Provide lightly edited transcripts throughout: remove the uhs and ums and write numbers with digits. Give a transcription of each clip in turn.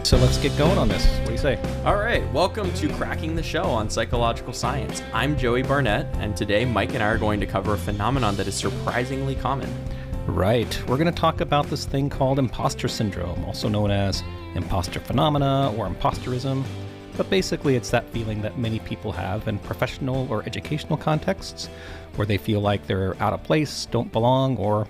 So let's get going on this. What do you say? All right, welcome to Cracking the Show on Psychological Science. I'm Joey Barnett, and today Mike and I are going to cover a phenomenon that is surprisingly common. Right. We're going to talk about this thing called imposter syndrome, also known as imposter phenomena or imposterism. But basically, it's that feeling that many people have in professional or educational contexts where they feel like they're out of place, don't belong, or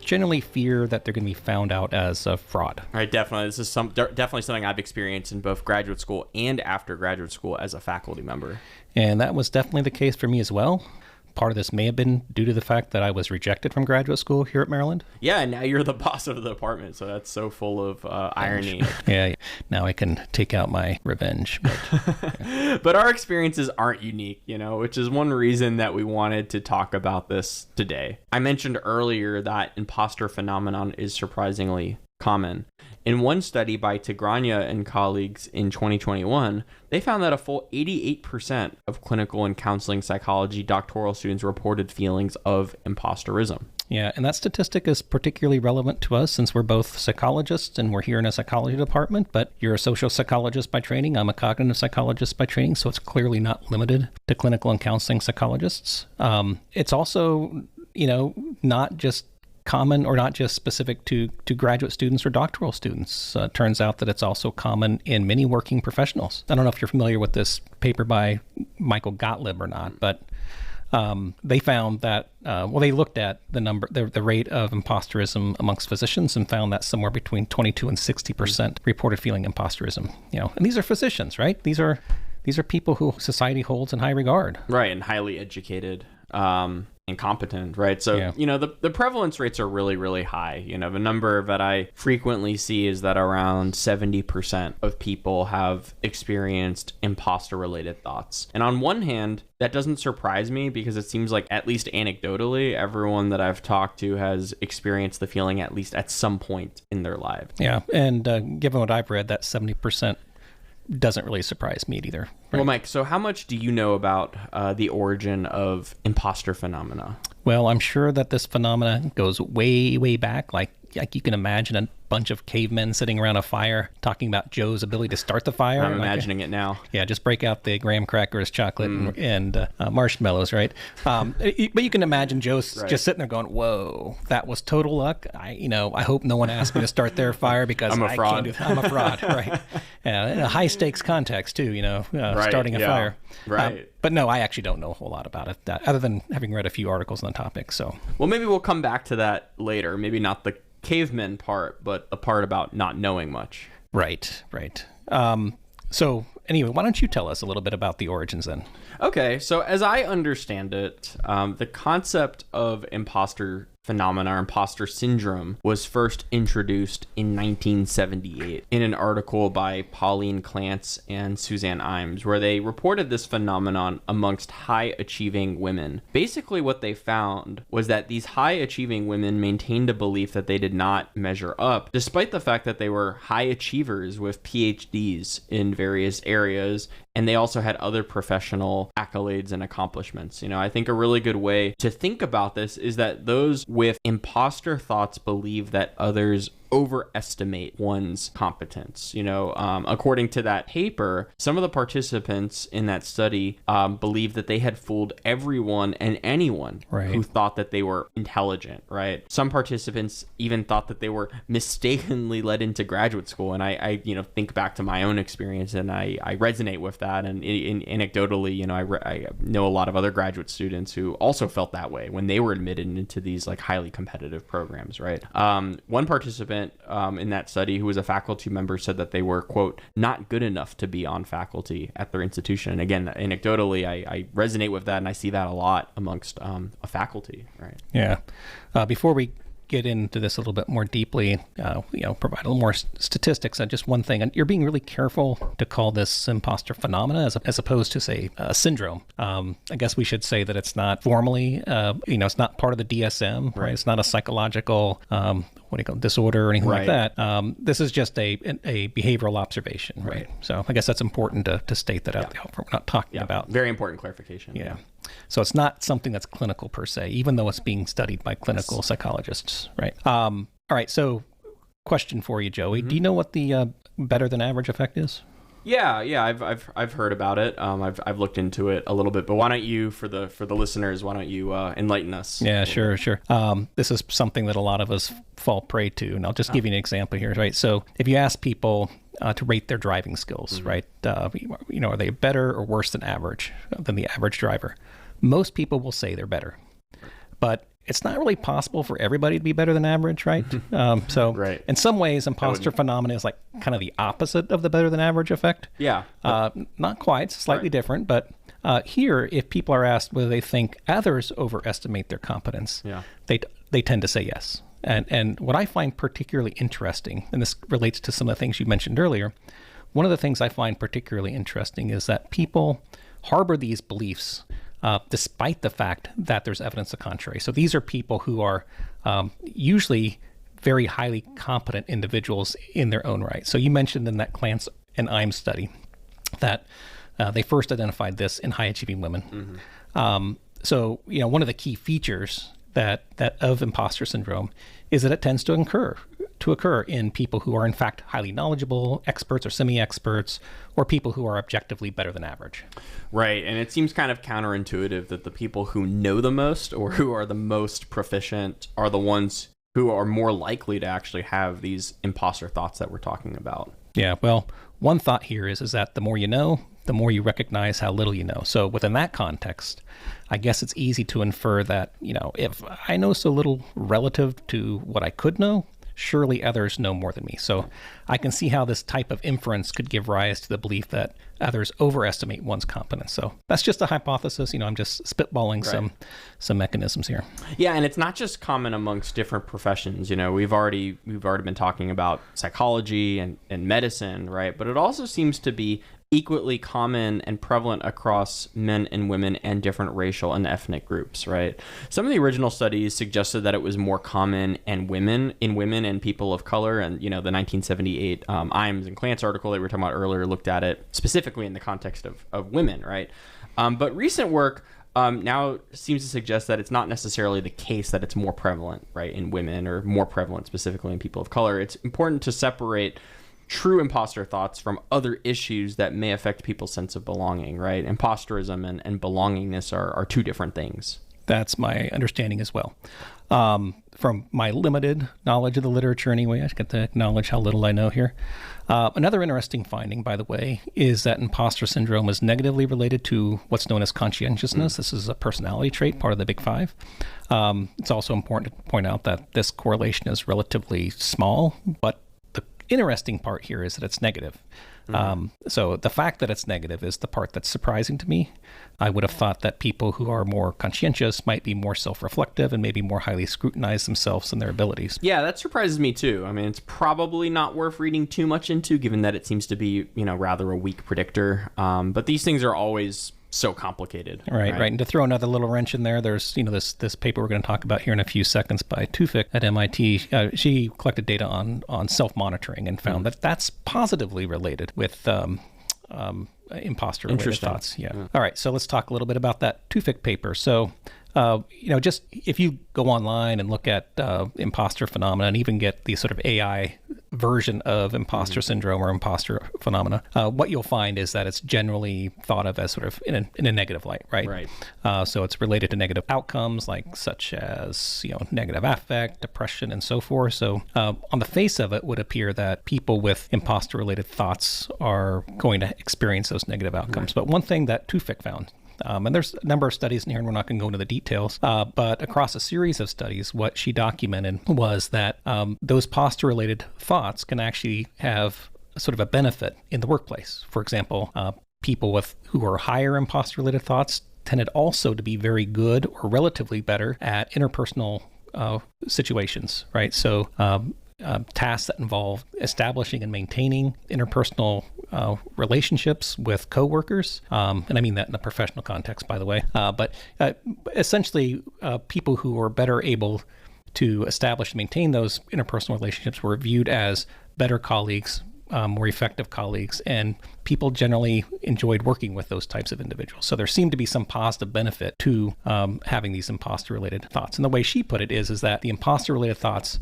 generally fear that they're going to be found out as a fraud. All right, definitely. This is definitely something I've experienced in both graduate school and after graduate school as a faculty member. And that was definitely the case for me as well. Part of this may have been due to the fact that I was rejected from graduate school here at Maryland. Yeah, and now you're the boss of the department, so that's so full of irony. Yeah, now I can take out my revenge. But, yeah. But our experiences aren't unique, which is one reason that we wanted to talk about this today. I mentioned earlier that imposter phenomenon is surprisingly common. In one study by Tigrania and colleagues in 2021, they found that a full 88% of clinical and counseling psychology doctoral students reported feelings of imposterism. Yeah, and that statistic is particularly relevant to us since we're both psychologists and we're here in a psychology department, but you're a social psychologist by training. I'm a cognitive psychologist by training, so it's clearly not limited to clinical and counseling psychologists. It's also, not just common or not just specific to graduate students or doctoral students. Turns out that it's also common in many working professionals. I don't know if you're familiar with this paper by Michael Gottlieb or not, but they found that, they looked at the rate of imposterism amongst physicians and found that somewhere between 22 and 60% reported feeling imposterism. And these are physicians, right? These are people who society holds in high regard. Right, and highly educated. And competent, right? So, yeah. The prevalence rates are really, really high. The number that I frequently see is that around 70% of people have experienced imposter-related thoughts. And on one hand, that doesn't surprise me because it seems like, at least anecdotally, everyone that I've talked to has experienced the feeling at least at some point in their lives. Yeah, and given what I've read, that 70% doesn't really surprise me either. Right? Well, Mike, so how much do you know about the origin of imposter phenomena? Well, I'm sure that this phenomena goes way, way back. Like you can imagine a bunch of cavemen sitting around a fire talking about Joe's ability to start the fire. I'm imagining it now. Yeah, just break out the graham crackers, chocolate, and marshmallows, right? But you can imagine Joe's just sitting there going, "Whoa, that was total luck." I hope no one asked me to start their fire because I'm a fraud. I can't do that. I'm a fraud, right? In a high stakes context too, starting a fire. Right. But no, I actually don't know a whole lot about it, other than having read a few articles on the topic. So, well, maybe we'll come back to that later. Maybe not the caveman part, but the part about not knowing much. Right. So anyway, why don't you tell us a little bit about the origins then? Okay, so as I understand it, the concept of imposter phenomena or imposter syndrome was first introduced in 1978 in an article by Pauline Clance and Suzanne Imes, where they reported this phenomenon amongst high-achieving women. Basically, what they found was that these high-achieving women maintained a belief that they did not measure up, despite the fact that they were high achievers with PhDs in various areas, and they also had other professional accolades and accomplishments. I think a really good way to think about this is that those with imposter thoughts believe that others overestimate one's competence. According to that paper, some of the participants in that study believed that they had fooled everyone and anyone who thought that they were intelligent, right? Some participants even thought that they were mistakenly led into graduate school. And I think back to my own experience and I resonate with that. And anecdotally, I know a lot of other graduate students who also felt that way when they were admitted into these like highly competitive programs, right? One participant in that study who was a faculty member said that they were, quote, not good enough to be on faculty at their institution. And again, anecdotally, I resonate with that and I see that a lot amongst a faculty, right? Yeah. Before we get into this a little bit more deeply, provide a little more statistics. Just one thing, and you're being really careful to call this imposter phenomena as opposed to, say, a syndrome. I guess we should say that it's not formally, it's not part of the DSM, right? It's not a psychological, disorder or anything like that. This is just a behavioral observation, right? So I guess that's important to state that out there. We're not talking about. Very important clarification. Yeah. So it's not something that's clinical per se, even though it's being studied by clinical psychologists, right? All right. So question for you, Joey. Do you know what the better than average effect is? Yeah, I've heard about it. I've looked into it a little bit, but why don't you, for the listeners, why don't you enlighten us? Yeah, sure. This is something that a lot of us fall prey to, and I'll just give you an example here, right? So if you ask people to rate their driving skills, right? Are they better or worse than average, than the average driver? Most people will say they're better, but it's not really possible for everybody to be better than average, right? Right. In some ways, imposter phenomena is like kind of the opposite of the better than average effect. Yeah. Not quite, slightly different, but here, if people are asked whether they think others overestimate their competence, they tend to say yes. And what I find particularly interesting, and this relates to some of the things you mentioned earlier, one of the things I find particularly interesting is that people harbor these beliefs despite the fact that there's evidence to the contrary. So these are people who are usually very highly competent individuals in their own right. So you mentioned in that Clance and Imes study that they first identified this in high-achieving women. So one of the key features that of imposter syndrome is that it tends to occur in people who are in fact highly knowledgeable, experts or semi-experts, or people who are objectively better than average. Right, and it seems kind of counterintuitive that the people who know the most or who are the most proficient are the ones who are more likely to actually have these imposter thoughts that we're talking about. Yeah, well, one thought here is that the more you know, the more you recognize how little you know. So within that context, I guess it's easy to infer that, if I know so little relative to what I could know, surely others know more than me. So I can see how this type of inference could give rise to the belief that others overestimate one's competence. So that's just a hypothesis. I'm just spitballing some mechanisms here. Yeah, and it's not just common amongst different professions. We've already been talking about psychology and medicine, right? But it also seems to be equally common and prevalent across men and women and different racial and ethnic groups, right? Some of the original studies suggested that it was more common in women and people of color. And, the 1978 Imes and Clance article that we were talking about earlier looked at it specifically in the context of women, right? But recent work now seems to suggest that it's not necessarily the case that it's more prevalent, right, in women or more prevalent specifically in people of color. It's important to separate true imposter thoughts from other issues that may affect people's sense of belonging, right? Imposterism and belongingness are two different things. That's my understanding as well. From my limited knowledge of the literature anyway, I get to acknowledge how little I know here. Another interesting finding, by the way, is that imposter syndrome is negatively related to what's known as conscientiousness. This is a personality trait, part of the Big Five. It's also important to point out that this correlation is relatively small, but interesting part here is that it's negative. So the fact that it's negative is the part that's surprising to me. I would have thought that people who are more conscientious might be more self-reflective and maybe more highly scrutinize themselves and their abilities. Yeah, that surprises me too. I mean, it's probably not worth reading too much into, given that it seems to be, rather a weak predictor. But these things are always so complicated. Right. And to throw another little wrench in there, there's, this paper we're going to talk about here in a few seconds by Tufik at MIT. She collected data on self-monitoring and found that that's positively related with imposter-related thoughts. Yeah. All right, so let's talk a little bit about that Tufik paper. So, just if you go online and look at imposter phenomena and even get the sort of AI version of imposter syndrome or imposter phenomena, what you'll find is that it's generally thought of as sort of in a negative light, right? Right. So it's related to negative outcomes such as negative affect, depression, and so forth. So on the face of it, would appear that people with imposter-related thoughts are going to experience those negative outcomes. Right. But one thing that Tufik found, and there's a number of studies in here, and we're not going to go into the details, but across a series of studies, what she documented was that those imposter-related thoughts can actually have sort of a benefit in the workplace. For example, people who are higher imposter-related thoughts tended also to be very good or relatively better at interpersonal situations, right? So tasks that involve establishing and maintaining interpersonal relationships with coworkers, and I mean that in a professional context, by the way. But essentially, people who are better able to establish and maintain those interpersonal relationships were viewed as better colleagues, more effective colleagues, and people generally enjoyed working with those types of individuals. So there seemed to be some positive benefit to having these imposter-related thoughts. And the way she put it is that the imposter-related thoughts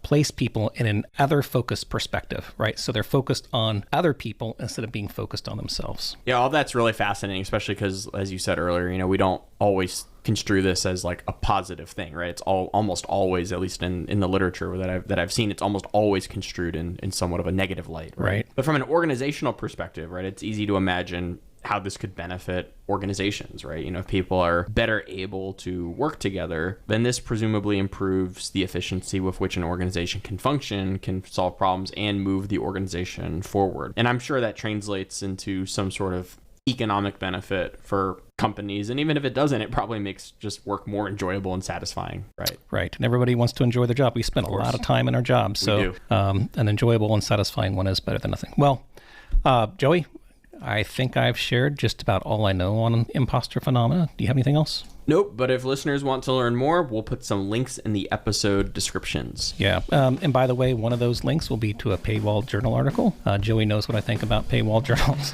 place people in an other-focused perspective, right? So they're focused on other people instead of being focused on themselves. Yeah, all that's really fascinating, especially because, as you said earlier, we don't always construe this as like a positive thing, right? It's almost always, at least in the literature that I've seen, it's almost always construed in somewhat of a negative light, right? But from an organizational perspective, right, it's easy to imagine how this could benefit organizations, right? If people are better able to work together, then this presumably improves the efficiency with which an organization can function, can solve problems, and move the organization forward. And I'm sure that translates into some sort of economic benefit for companies. And even if it doesn't, it probably makes just work more enjoyable and satisfying, right? Right. And everybody wants to enjoy their job. We spend a lot of time in our jobs. So an enjoyable and satisfying one is better than nothing. Well, Joey, I think I've shared just about all I know on imposter phenomena. Do you have anything else? Nope, but if listeners want to learn more, we'll put some links in the episode descriptions. Yeah, and by the way, one of those links will be to a Paywall Journal article. Joey knows what I think about Paywall Journals.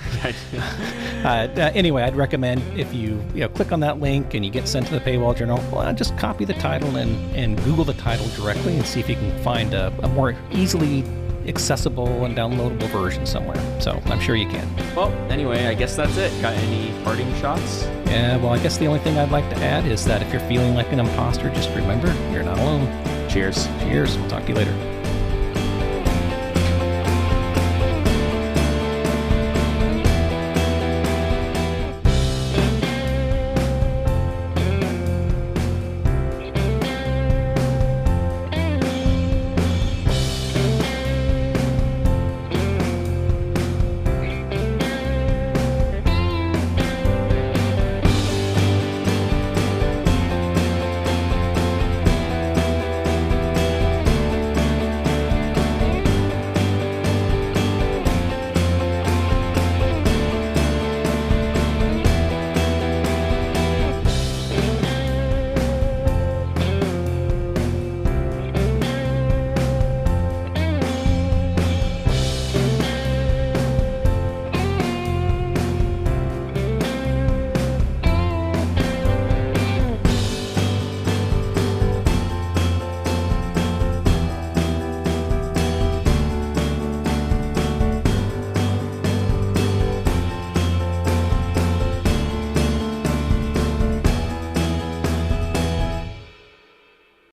Anyway, I'd recommend if you click on that link and you get sent to the Paywall Journal, just copy the title and Google the title directly and see if you can find a more easily accessible and downloadable version somewhere. So I'm sure you can. Well, anyway, I guess that's it. Got any parting shots? Yeah, well, I guess the only thing I'd like to add is that if you're feeling like an imposter, just remember, you're not alone. Cheers. Cheers. We'll talk to you later.